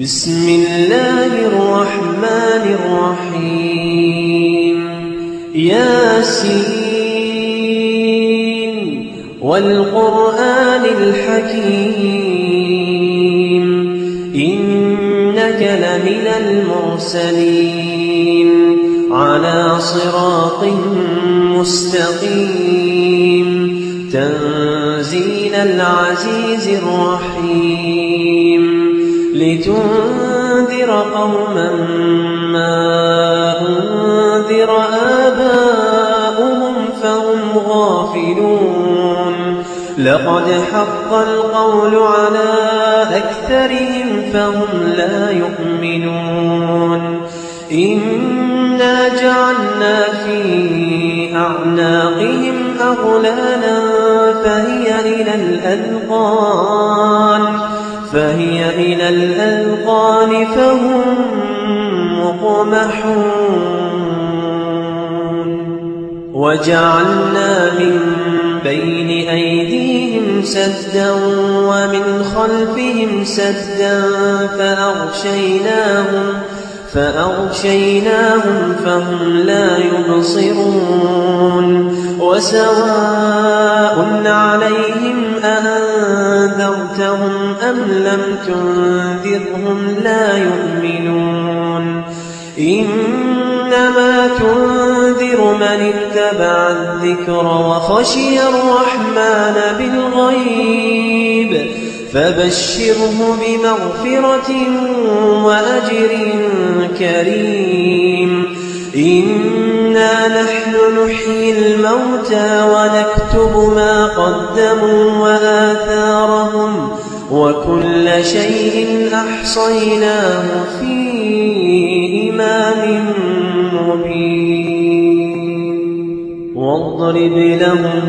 بسم الله الرحمن الرحيم ياسين والقرآن الحكيم إنك لمن المرسلين على صراط مستقيم تنزيل العزيز الرحيم لتنذر قوما ما أنذر آباؤهم فهم غافلون لقد حق القول على أكثرهم فهم لا يؤمنون إنا جعلنا في أعناقهم أغلالا فهي إلى الأذقان فهم مقمحون وجعلنا من بين أيديهم سدا ومن خلفهم سدا فأغشيناهم فهم لا يبصرون وسواء عليهم أأنذرتهم أم لم تنذرهم لا يؤمنون إنما تنذر من اتبع الذكر وخشي الرحمن بالغيب فبشره بمغفرة وأجر كريم إنا نحن نحيي الموتى ونكتب ما قدموا وآثارهم وكل شيء أحصيناه في إمام مبين واضرب لهم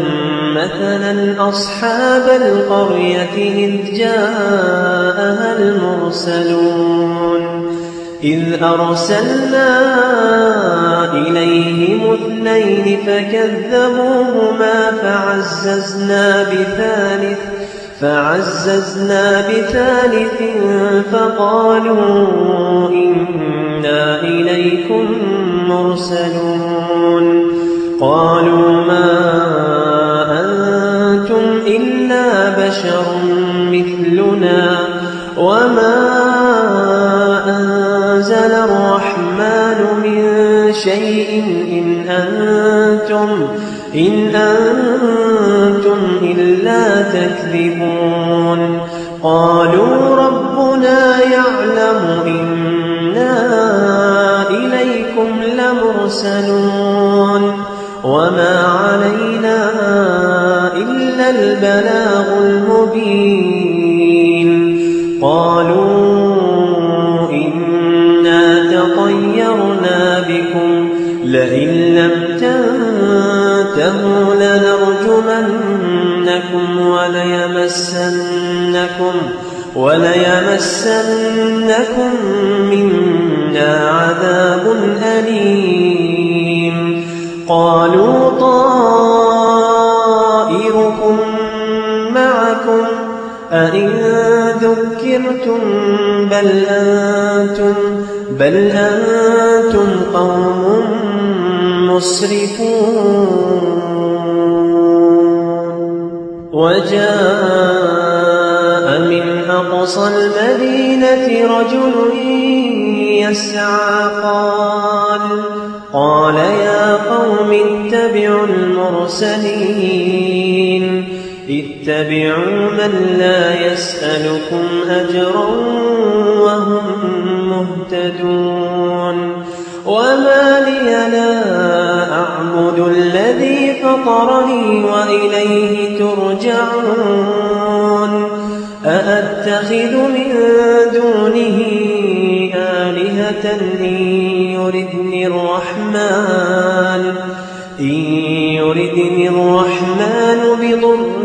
مثلا أصحاب القرية إذ جاءها المرسلون إذ أرسلنا إليهم اثنين فكذبوهما فعززنا بثالث فقالوا إنا إليكم مرسلون قالوا ما أنتم إلا بشر مثلنا وما أنزل الرحمن من شيء إن أنتم إلا تكذبون قالوا ربنا يعلم إنا إليكم لمرسلون وما علينا إلا البلاغ المبين قالوا إنا تطيرنا بكم لئن لم تنتهوا لنرجمنكم وليمسنكم منا عذاب أليم قالوا طائركم معكم أئن ذكرتم بل أنتم قوم مسرفون وجاء من أقصى المدينة رجل يسعى قال يا قوم اتبعوا المرسلين اتبعوا من لا يسألكم أجرا وهم مهتدون وما لي لا أعبد الذي فطرني وإليه ترجعون أأتخذ من دونه آلهة إن يردني الرحمن بضر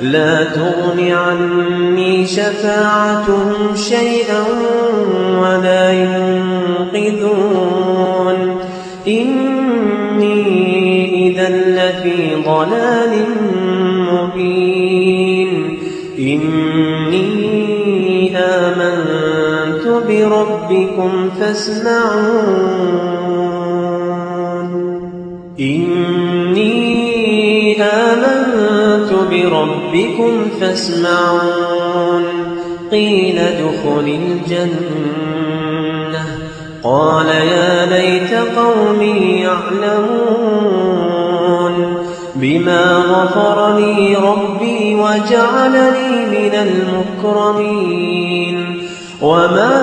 لا تغن عني شفاعتهم شيئا ولا ينقذون إني إذا لفي ضلال مبين إني آمنت بربكم فاسمعون إني آمنت بربكم فاسمعون قيل ادخل الجنة قال يا ليت قومي يعلمون بما غفر لي ربي وجعلني من المكرمين وما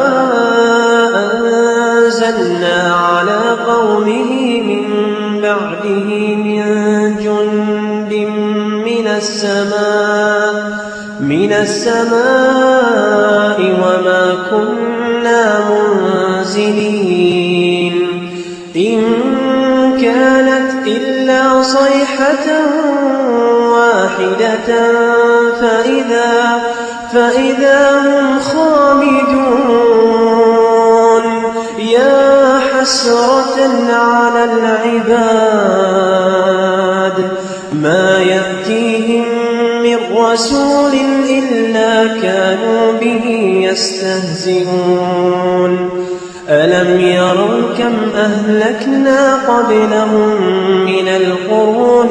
أنزلنا على قومه من بعده من جند من السماء وما كنا منزلين إن كانت إلا صيحة واحدة فإذا هم خامدون يا حسرة على العباد ما يأتيهم من رسول إلا كانوا به يستهزئون ألم يروا كم أهلكنا قبلهم من القرون